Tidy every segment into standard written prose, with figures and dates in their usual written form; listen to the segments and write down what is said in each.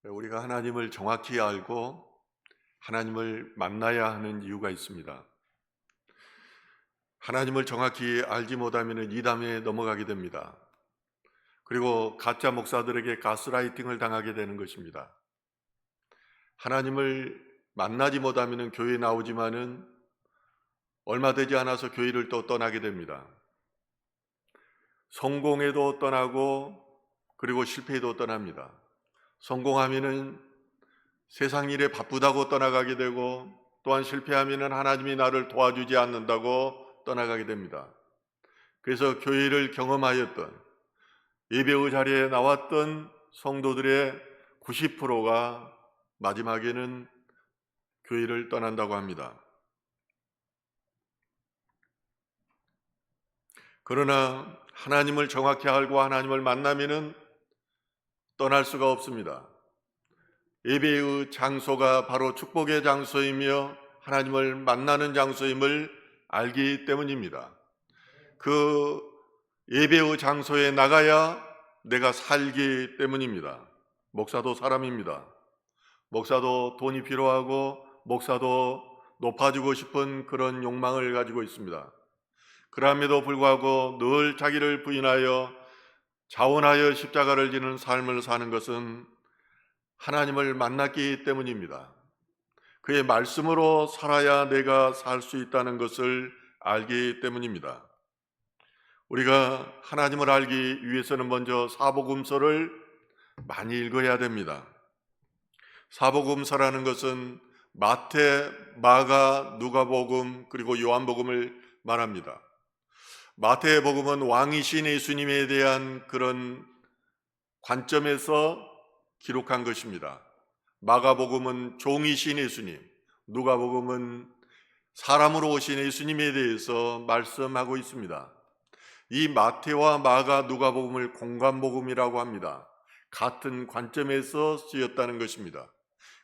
우리가 하나님을 정확히 알고 하나님을 만나야 하는 이유가 있습니다. 하나님을 정확히 알지 못하면 이담에 넘어가게 됩니다. 그리고 가짜 목사들에게 가스라이팅을 당하게 되는 것입니다. 하나님을 만나지 못하면 교회에 나오지만은 얼마 되지 않아서 교회를 또 떠나게 됩니다. 성공해도 떠나고 그리고 실패해도 떠납니다. 성공하면은 세상 일에 바쁘다고 떠나가게 되고, 또한 실패하면은 하나님이 나를 도와주지 않는다고 떠나가게 됩니다. 그래서 교회를 경험하였던, 예배의 자리에 나왔던 성도들의 90%가 마지막에는 교회를 떠난다고 합니다. 그러나 하나님을 정확히 알고 하나님을 만나면은 떠날 수가 없습니다. 예배의 장소가 바로 축복의 장소이며 하나님을 만나는 장소임을 알기 때문입니다. 그 예배의 장소에 나가야 내가 살기 때문입니다. 목사도 사람입니다. 목사도 돈이 필요하고 목사도 높아지고 싶은 그런 욕망을 가지고 있습니다. 그럼에도 불구하고 늘 자기를 부인하여 자원하여 십자가를 지는 삶을 사는 것은 하나님을 만났기 때문입니다. 그의 말씀으로 살아야 내가 살 수 있다는 것을 알기 때문입니다. 우리가 하나님을 알기 위해서는 먼저 사복음서를 많이 읽어야 됩니다. 사복음서라는 것은 마태, 마가, 누가복음 그리고 요한복음을 말합니다. 마태복음은 왕이신 예수님에 대한 그런 관점에서 기록한 것입니다. 마가복음은 종이신 예수님, 누가복음은 사람으로 오신 예수님에 대해서 말씀하고 있습니다. 이 마태와 마가, 누가복음을 공관복음이라고 합니다. 같은 관점에서 쓰였다는 것입니다.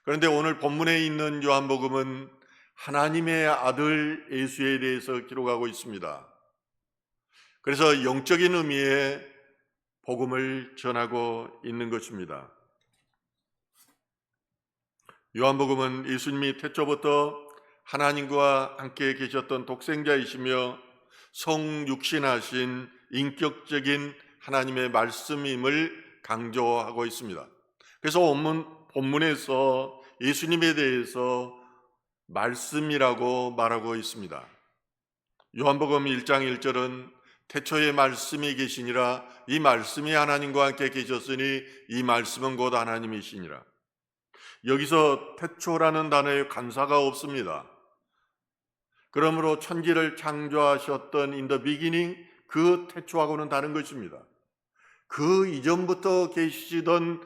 그런데 오늘 본문에 있는 요한복음은 하나님의 아들 예수에 대해서 기록하고 있습니다. 그래서 영적인 의미의 복음을 전하고 있는 것입니다. 요한복음은 예수님이 태초부터 하나님과 함께 계셨던 독생자이시며 성육신하신 인격적인 하나님의 말씀임을 강조하고 있습니다. 그래서 본문에서 예수님에 대해서 말씀이라고 말하고 있습니다. 요한복음 1장 1절은 태초에 말씀이 계시니라, 이 말씀이 하나님과 함께 계셨으니 이 말씀은 곧 하나님이시니라. 여기서 태초라는 단어에 간사가 없습니다. 그러므로 천지를 창조하셨던 in the beginning, 그 태초하고는 다른 것입니다. 그 이전부터 계시던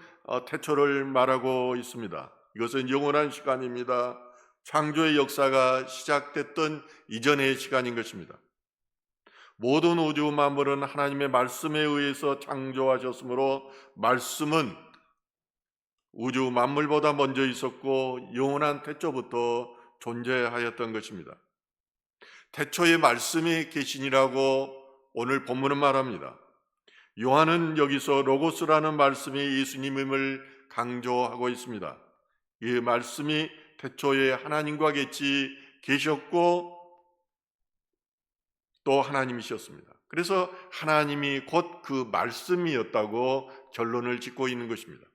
태초를 말하고 있습니다. 이것은 영원한 시간입니다. 창조의 역사가 시작됐던 이전의 시간인 것입니다. 모든 우주 만물은 하나님의 말씀에 의해서 창조하셨으므로 말씀은 우주 만물보다 먼저 있었고 영원한 태초부터 존재하였던 것입니다. 태초의 말씀이 계시니라고 오늘 본문은 말합니다. 요한은 여기서 로고스라는 말씀이 예수님임을 강조하고 있습니다. 이 말씀이 태초에 하나님과 같이 계셨고 또 하나님이셨습니다. 그래서 하나님이 곧 그 말씀이었다고 결론을 짓고 있는 것입니다.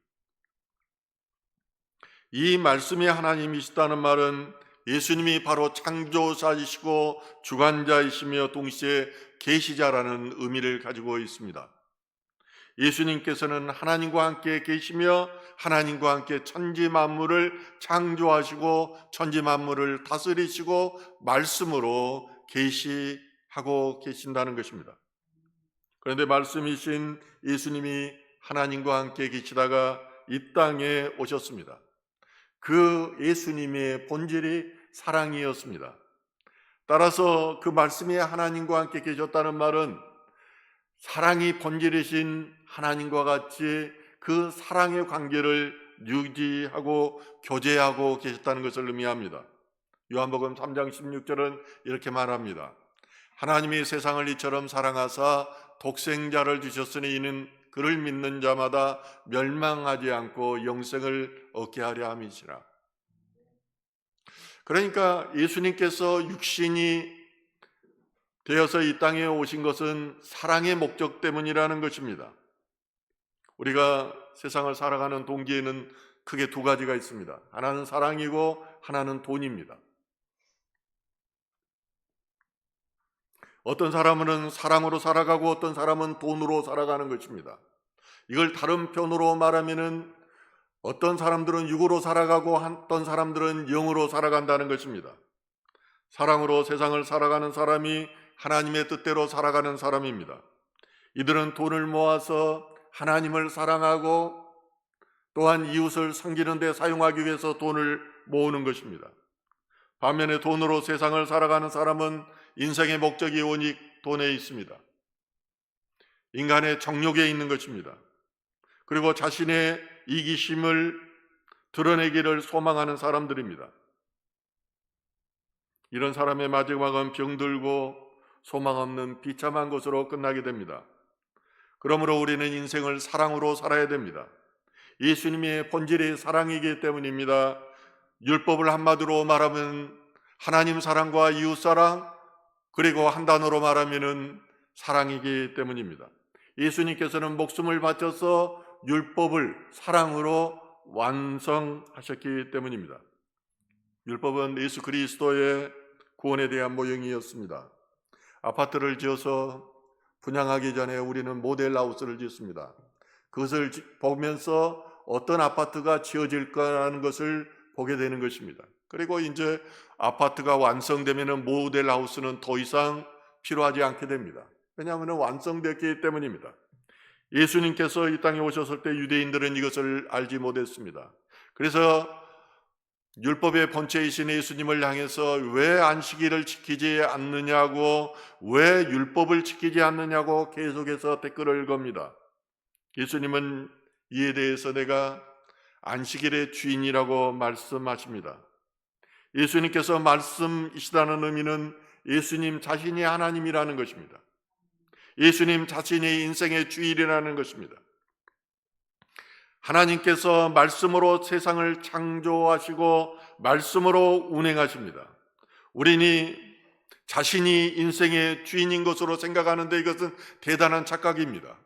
이 말씀이 하나님이시다는 말은 예수님이 바로 창조자이시고 주관자이시며 동시에 계시자라는 의미를 가지고 있습니다. 예수님께서는 하나님과 함께 계시며 하나님과 함께 천지 만물을 창조하시고 천지 만물을 다스리시고 말씀으로 계시하고 계신다는 것입니다. 그런데 말씀이신 예수님이 하나님과 함께 계시다가 이 땅에 오셨습니다. 그 예수님의 본질이 사랑이었습니다. 따라서 그 말씀이 하나님과 함께 계셨다는 말은 사랑이 본질이신 하나님과 같이 그 사랑의 관계를 유지하고 교제하고 계셨다는 것을 의미합니다. 요한복음 3장 16절은 이렇게 말합니다. 하나님이 세상을 이처럼 사랑하사 독생자를 주셨으니 이는 그를 믿는 자마다 멸망하지 않고 영생을 얻게 하려 함이시라. 그러니까 예수님께서 육신이 되어서 이 땅에 오신 것은 사랑의 목적 때문이라는 것입니다. 우리가 세상을 살아가는 동기에는 크게 두 가지가 있습니다. 하나는 사랑이고 하나는 돈입니다. 어떤 사람은 사랑으로 살아가고 어떤 사람은 돈으로 살아가는 것입니다. 이걸 다른 편으로 말하면은 어떤 사람들은 육으로 살아가고 어떤 사람들은 영으로 살아간다는 것입니다. 사랑으로 세상을 살아가는 사람이 하나님의 뜻대로 살아가는 사람입니다. 이들은 돈을 모아서 하나님을 사랑하고 또한 이웃을 섬기는 데 사용하기 위해서 돈을 모으는 것입니다. 반면에 돈으로 세상을 살아가는 사람은 인생의 목적이 오직 돈에 있습니다. 인간의 정욕에 있는 것입니다. 그리고 자신의 이기심을 드러내기를 소망하는 사람들입니다. 이런 사람의 마지막은 병들고 소망 없는 비참한 것으로 끝나게 됩니다. 그러므로 우리는 인생을 사랑으로 살아야 됩니다. 예수님의 본질이 사랑이기 때문입니다. 율법을 한마디로 말하면 하나님 사랑과 이웃 사랑, 그리고 한 단어로 말하면 사랑이기 때문입니다. 예수님께서는 목숨을 바쳐서 율법을 사랑으로 완성하셨기 때문입니다. 율법은 예수 그리스도의 구원에 대한 모형이었습니다. 아파트를 지어서 분양하기 전에 우리는 모델하우스를 짓습니다. 그것을 보면서 어떤 아파트가 지어질까라는 것을 보게 되는 것입니다. 그리고 이제 아파트가 완성되면 모델하우스는 더 이상 필요하지 않게 됩니다. 왜냐하면 완성됐기 때문입니다. 예수님께서 이 땅에 오셨을 때 유대인들은 이것을 알지 못했습니다. 그래서 율법의 본체이신 예수님을 향해서 왜 안식일을 지키지 않느냐고, 왜 율법을 지키지 않느냐고 계속해서 댓글을 겁니다. 예수님은 이에 대해서 내가 안식일의 주인이라고 말씀하십니다. 예수님께서 말씀이시다는 의미는 예수님 자신이 하나님이라는 것입니다. 예수님 자신이 인생의 주인이라는 것입니다. 하나님께서 말씀으로 세상을 창조하시고 말씀으로 운행하십니다. 우리는 자신이 인생의 주인인 것으로 생각하는데 이것은 대단한 착각입니다.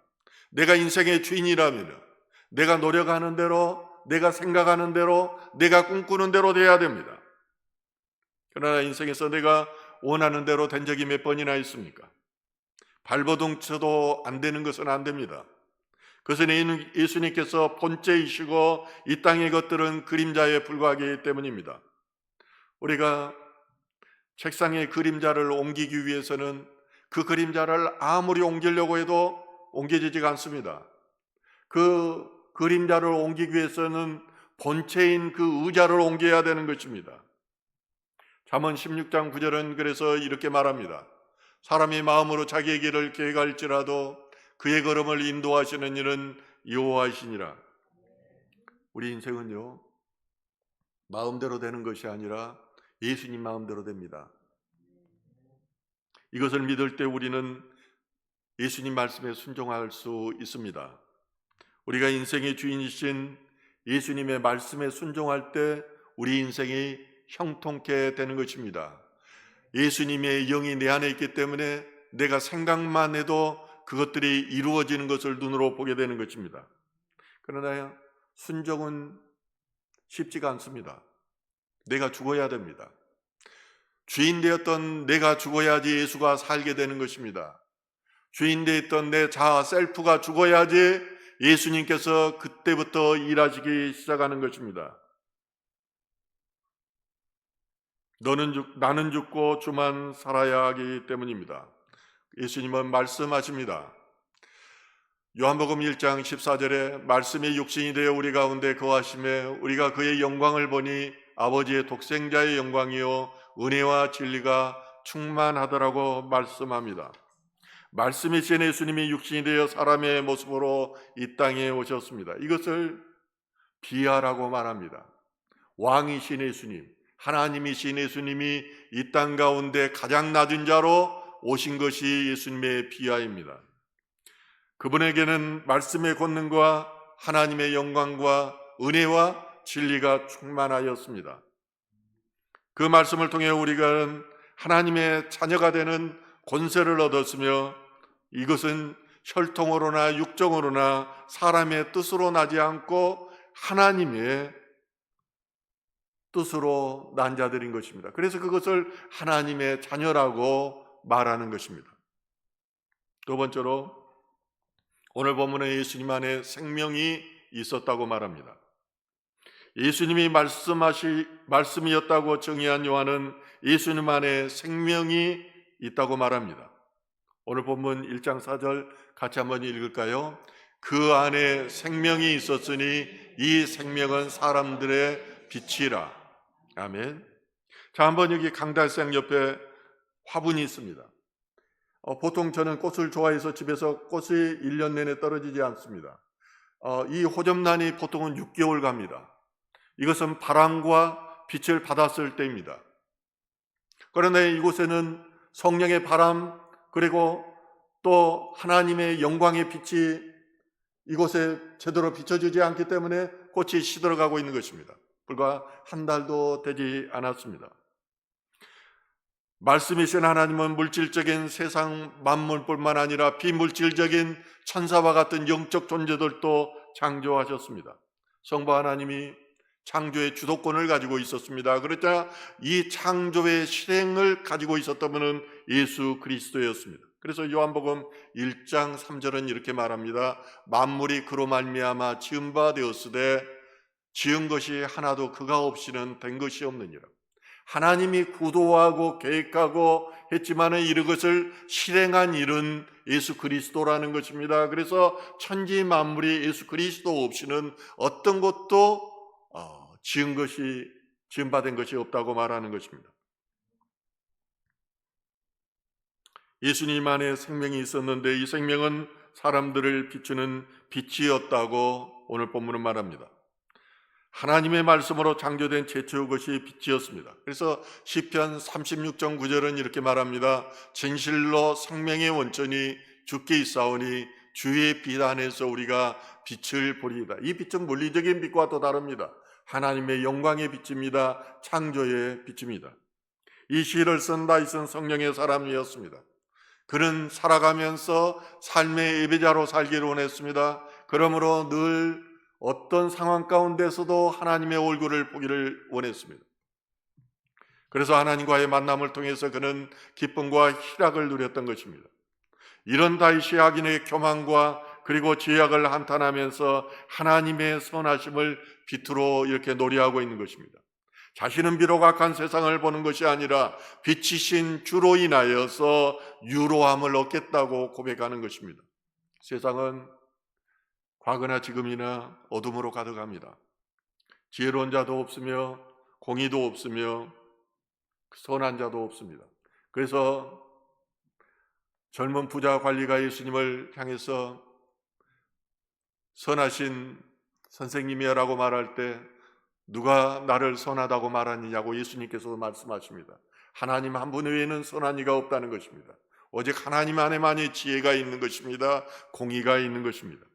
내가 인생의 주인이라면 내가 노력하는 대로, 내가 생각하는 대로, 내가 꿈꾸는 대로 돼야 됩니다. 그러나 인생에서 내가 원하는 대로 된 적이 몇 번이나 있습니까? 발버둥 쳐도 안 되는 것은 안 됩니다. 그것은 예수님께서 본체이시고 이 땅의 것들은 그림자에 불과하기 때문입니다. 우리가 책상의 그림자를 옮기기 위해서는 그 그림자를 아무리 옮기려고 해도 옮겨지지가 않습니다. 그 그림자를 옮기기 위해서는 본체인 그 의자를 옮겨야 되는 것입니다. 잠언 16장 9절은 그래서 이렇게 말합니다. 사람이 마음으로 자기의 길을 계획할지라도 그의 걸음을 인도하시는 이는 여호와이시니라. 우리 인생은요, 마음대로 되는 것이 아니라 예수님 마음대로 됩니다. 이것을 믿을 때 우리는 예수님 말씀에 순종할 수 있습니다. 우리가 인생의 주인이신 예수님의 말씀에 순종할 때 우리 인생이 형통케 되는 것입니다. 예수님의 영이 내 안에 있기 때문에 내가 생각만 해도 그것들이 이루어지는 것을 눈으로 보게 되는 것입니다. 그러나 순종은 쉽지가 않습니다. 내가 죽어야 됩니다. 주인 되었던 내가 죽어야지 예수가 살게 되는 것입니다. 주인 되었던 내 자아 셀프가 죽어야지 예수님께서 그때부터 일하시기 시작하는 것입니다. 나는 죽고 주만 살아야 하기 때문입니다. 예수님은 말씀하십니다. 요한복음 1장 14절에 말씀이 육신이 되어 우리 가운데 거하심에 우리가 그의 영광을 보니 아버지의 독생자의 영광이요 은혜와 진리가 충만하더라고 말씀합니다. 말씀이신 예수님이 육신이 되어 사람의 모습으로 이 땅에 오셨습니다. 이것을 비하라고 말합니다. 왕이신 예수님, 하나님이신 예수님이 이 땅 가운데 가장 낮은 자로 오신 것이 예수님의 비하입니다. 그분에게는 말씀의 권능과 하나님의 영광과 은혜와 진리가 충만하였습니다. 그 말씀을 통해 우리가 하나님의 자녀가 되는 권세를 얻었으며, 이것은 혈통으로나 육정으로나 사람의 뜻으로 나지 않고 하나님의 뜻으로 난 자들인 것입니다. 그래서 그것을 하나님의 자녀라고 말하는 것입니다. 두 번째로, 오늘 본문에 예수님 안에 생명이 있었다고 말합니다. 예수님이 말씀이었다고 정의한 요한은 예수님 안에 생명이 있다고 말합니다. 오늘 본문 1장 4절 같이 한번 읽을까요? 그 안에 생명이 있었으니 이 생명은 사람들의 빛이라. 아멘. 자, 한번 여기 강달생 옆에 화분이 있습니다. 보통 저는 꽃을 좋아해서 집에서 꽃이 1년 내내 떨어지지 않습니다. 이 호접란이 보통은 6개월 갑니다. 이것은 바람과 빛을 받았을 때입니다. 그러나 이곳에는 성령의 바람, 그리고 또 하나님의 영광의 빛이 이곳에 제대로 비춰주지 않기 때문에 꽃이 시들어가고 있는 것입니다. 불과 한 달도 되지 않았습니다. 말씀이신 하나님은 물질적인 세상 만물뿐만 아니라 비물질적인 천사와 같은 영적 존재들도 창조하셨습니다. 성부 하나님이 창조의 주도권을 가지고 있었습니다. 그러자 이 창조의 실행을 가지고 있었던 분은 예수 그리스도였습니다. 그래서 요한복음 1장 3절은 이렇게 말합니다. 만물이 그로 말미암아 지은 바 되었으되 지은 것이 하나도 그가 없이는 된 것이 없느니라. 하나님이 구도하고 계획하고 했지만은 이런 것을 실행한 일은 예수 그리스도라는 것입니다. 그래서 천지 만물이 예수 그리스도 없이는 어떤 것도 지은 바 된 것이 없다고 말하는 것입니다. 예수님 안에 생명이 있었는데 이 생명은 사람들을 비추는 빛이었다고 오늘 본문은 말합니다. 하나님의 말씀으로 창조된 최초의 것이 빛이었습니다. 그래서 시편 36장 9절은 이렇게 말합니다. 진실로 생명의 원천이 주께 있사오니 주의 빛 안에서 우리가 빛을 보리이다. 이 빛은 물리적인 빛과 또 다릅니다. 하나님의 영광의 빛입니다. 창조의 빛입니다. 이 시를 쓴 다윗은 성령의 사람이었습니다. 그는 살아가면서 삶의 예배자로 살기를 원했습니다. 그러므로 늘 어떤 상황 가운데서도 하나님의 얼굴을 보기를 원했습니다. 그래서 하나님과의 만남을 통해서 그는 기쁨과 희락을 누렸던 것입니다. 이런 다윗이 악인의 교만과 그리고 죄악을 한탄하면서 하나님의 선하심을 빛으로 이렇게 노래하고 있는 것입니다. 자신은 비록 악한 세상을 보는 것이 아니라 빛이신 주로 인하여서 유로함을 얻겠다고 고백하는 것입니다. 세상은 과거나 지금이나 어둠으로 가득합니다. 지혜로운 자도 없으며 공의도 없으며 선한 자도 없습니다. 그래서 젊은 부자 관리가 예수님을 향해서 선하신 선생님이라고 말할 때 누가 나를 선하다고 말하느냐고 예수님께서 말씀하십니다. 하나님 한 분 외에는 선한 이가 없다는 것입니다. 오직 하나님 안에만이 지혜가 있는 것입니다. 공의가 있는 것입니다.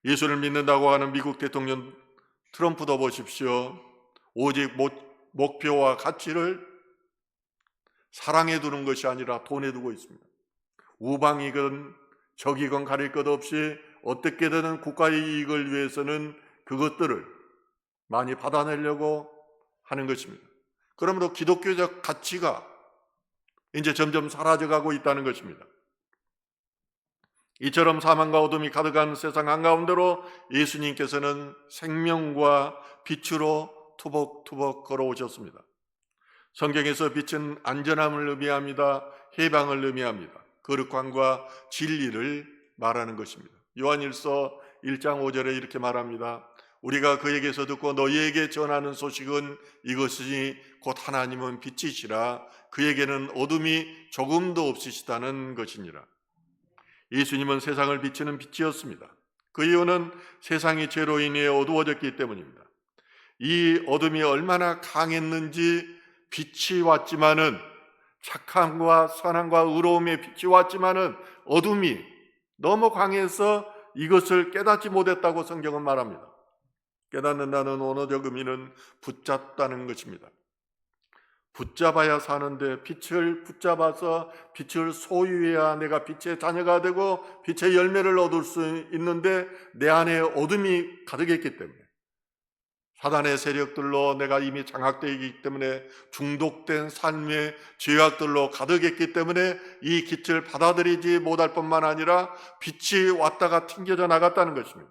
예수를 믿는다고 하는 미국 대통령 트럼프도 보십시오. 오직 목표와 가치를 사랑에 두는 것이 아니라 돈에 두고 있습니다. 우방이건 적이건 가릴 것 없이 어떻게든 국가의 이익을 위해서는 그것들을 많이 받아내려고 하는 것입니다. 그러므로 기독교적 가치가 이제 점점 사라져가고 있다는 것입니다. 이처럼 사망과 어둠이 가득한 세상 한가운데로 예수님께서는 생명과 빛으로 투벅투벅 걸어오셨습니다. 성경에서 빛은 안전함을 의미합니다. 해방을 의미합니다. 거룩함과 진리를 말하는 것입니다. 요한일서 1장 5절에 이렇게 말합니다. 우리가 그에게서 듣고 너희에게 전하는 소식은 이것이니 곧 하나님은 빛이시라 그에게는 어둠이 조금도 없으시다는 것이니라. 예수님은 세상을 비추는 빛이었습니다. 그 이유는 세상이 죄로 인해 어두워졌기 때문입니다. 이 어둠이 얼마나 강했는지 빛이 왔지만은 착함과 선함과 의로움의 빛이 왔지만은 어둠이 너무 강해서 이것을 깨닫지 못했다고 성경은 말합니다. 깨닫는다는 언어적 의미는 붙잡다는 것입니다. 붙잡아야 사는데, 빛을 붙잡아서 빛을 소유해야 내가 빛의 자녀가 되고 빛의 열매를 얻을 수 있는데, 내 안에 어둠이 가득했기 때문에, 사단의 세력들로 내가 이미 장악되어 있기 때문에, 중독된 삶의 죄악들로 가득했기 때문에 이 빛을 받아들이지 못할 뿐만 아니라 빛이 왔다가 튕겨져 나갔다는 것입니다.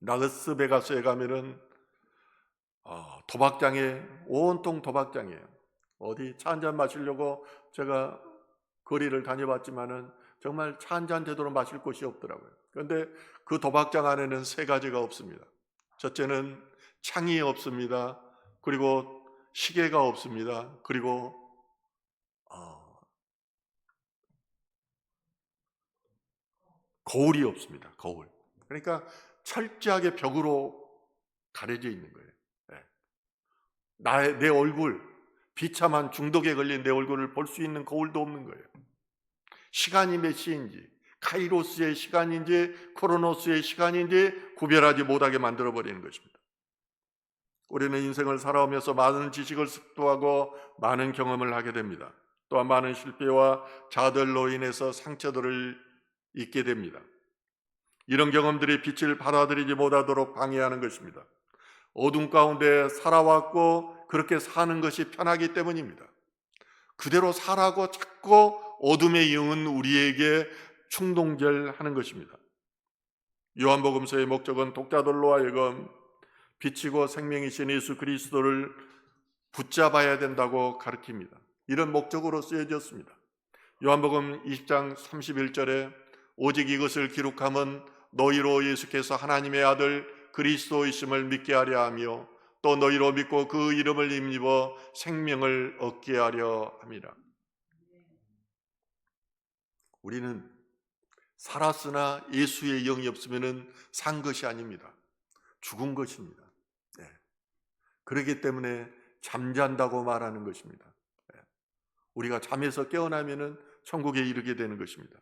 라스베가스에 가면은 도박장에, 온통 도박장이에요. 어디 차 한잔 마시려고 제가 거리를 다녀봤지만은 정말 차 한잔 제대로 마실 곳이 없더라고요. 그런데 그 도박장 안에는 세 가지가 없습니다. 첫째는 창이 없습니다. 그리고 시계가 없습니다. 그리고 거울이 없습니다. 거울. 그러니까 철저하게 벽으로 가려져 있는 거예요. 내 얼굴, 비참한 중독에 걸린 내 얼굴을 볼 수 있는 거울도 없는 거예요. 시간이 몇 시인지, 카이로스의 시간인지 크로노스의 시간인지 구별하지 못하게 만들어버리는 것입니다. 우리는 인생을 살아오면서 많은 지식을 습도하고 많은 경험을 하게 됩니다. 또한 많은 실패와 좌절로 인해서 상처들을 입게 됩니다. 이런 경험들이 빛을 받아들이지 못하도록 방해하는 것입니다. 어둠 가운데 살아왔고 그렇게 사는 것이 편하기 때문입니다. 그대로 살라고 자꾸 어둠의 영은 우리에게 충동질하는 것입니다. 요한복음서의 목적은 독자들로 하여금 빛이고 생명이신 예수 그리스도를 붙잡아야 된다고 가르칩니다. 이런 목적으로 쓰여졌습니다. 요한복음 20장 31절에 오직 이것을 기록함은 너희로 예수께서 하나님의 아들 그리스도이심을 믿게 하려 하며 또 너희로 믿고 그 이름을 힘입어 생명을 얻게 하려 함이라. 우리는 살았으나 예수의 영이 없으면 산 것이 아닙니다. 죽은 것입니다. 그렇기 때문에 잠잔다고 말하는 것입니다. 우리가 잠에서 깨어나면 천국에 이르게 되는 것입니다.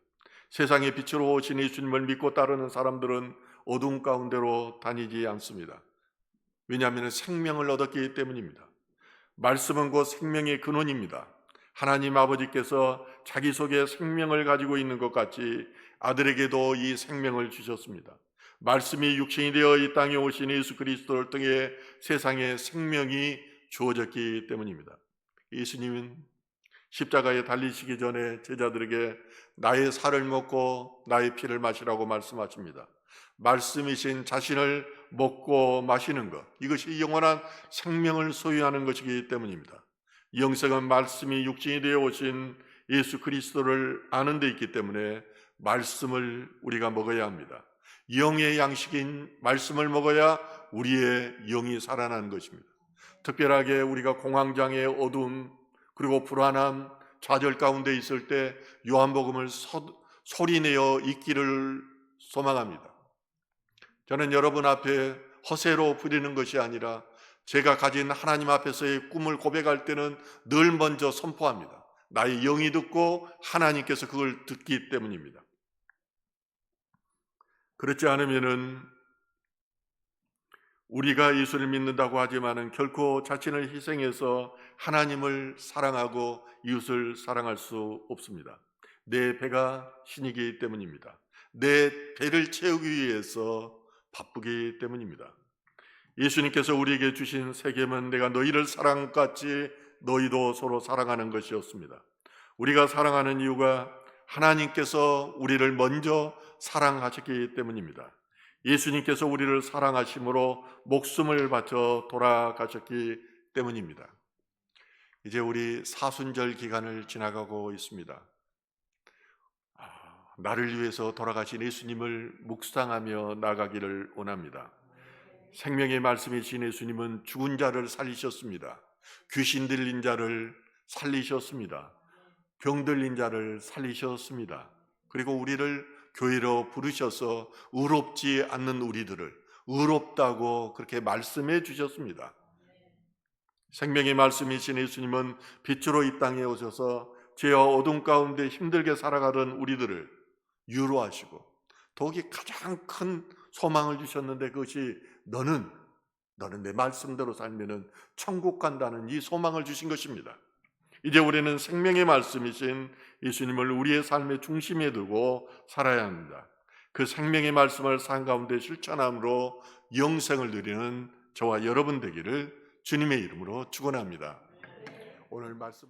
세상의 빛으로 오신 예수님을 믿고 따르는 사람들은 어둠 가운데로 다니지 않습니다. 왜냐하면 생명을 얻었기 때문입니다. 말씀은 곧 생명의 근원입니다. 하나님 아버지께서 자기 속에 생명을 가지고 있는 것 같이 아들에게도 이 생명을 주셨습니다. 말씀이 육신이 되어 이 땅에 오신 예수 그리스도를 통해 세상에 생명이 주어졌기 때문입니다. 예수님은 십자가에 달리시기 전에 제자들에게 나의 살을 먹고 나의 피를 마시라고 말씀하십니다. 말씀이신 자신을 먹고 마시는 것, 이것이 영원한 생명을 소유하는 것이기 때문입니다. 영생은 말씀이 육신이 되어 오신 예수 그리스도를 아는 데 있기 때문에 말씀을 우리가 먹어야 합니다. 영의 양식인 말씀을 먹어야 우리의 영이 살아나는 것입니다. 특별하게 우리가 공황장애, 어둠, 그리고 불안함, 좌절 가운데 있을 때 요한복음을 소리내어 읽기를 소망합니다. 저는 여러분 앞에 허세로 부리는 것이 아니라 제가 가진 하나님 앞에서의 꿈을 고백할 때는 늘 먼저 선포합니다. 나의 영이 듣고 하나님께서 그걸 듣기 때문입니다. 그렇지 않으면은 우리가 예수를 믿는다고 하지만은 결코 자신을 희생해서 하나님을 사랑하고 이웃을 사랑할 수 없습니다. 내 배가 신이기 때문입니다. 내 배를 채우기 위해서 바쁘기 때문입니다. 예수님께서 우리에게 주신 세계는 내가 너희를 사랑같이 너희도 서로 사랑하는 것이었습니다. 우리가 사랑하는 이유가 하나님께서 우리를 먼저 사랑하셨기 때문입니다. 예수님께서 우리를 사랑하심으로 목숨을 바쳐 돌아가셨기 때문입니다. 이제 우리 사순절 기간을 지나가고 있습니다. 나를 위해서 돌아가신 예수님을 묵상하며 나가기를 원합니다. 생명의 말씀이신 예수님은 죽은 자를 살리셨습니다. 귀신 들린 자를 살리셨습니다. 병 들린 자를 살리셨습니다. 그리고 우리를 교회로 부르셔서 의롭지 않는 우리들을 의롭다고 그렇게 말씀해 주셨습니다. 생명의 말씀이신 예수님은 빛으로 이 땅에 오셔서 죄와 어둠 가운데 힘들게 살아가던 우리들을 위로하시고 더욱이 가장 큰 소망을 주셨는데, 그것이 너는 내 말씀대로 살면은 천국 간다는 이 소망을 주신 것입니다. 이제 우리는 생명의 말씀이신 예수님을 우리의 삶의 중심에 두고 살아야 합니다. 그 생명의 말씀을 삶 가운데 실천함으로 영생을 누리는 저와 여러분 되기를 주님의 이름으로 축원합니다. 오늘 말씀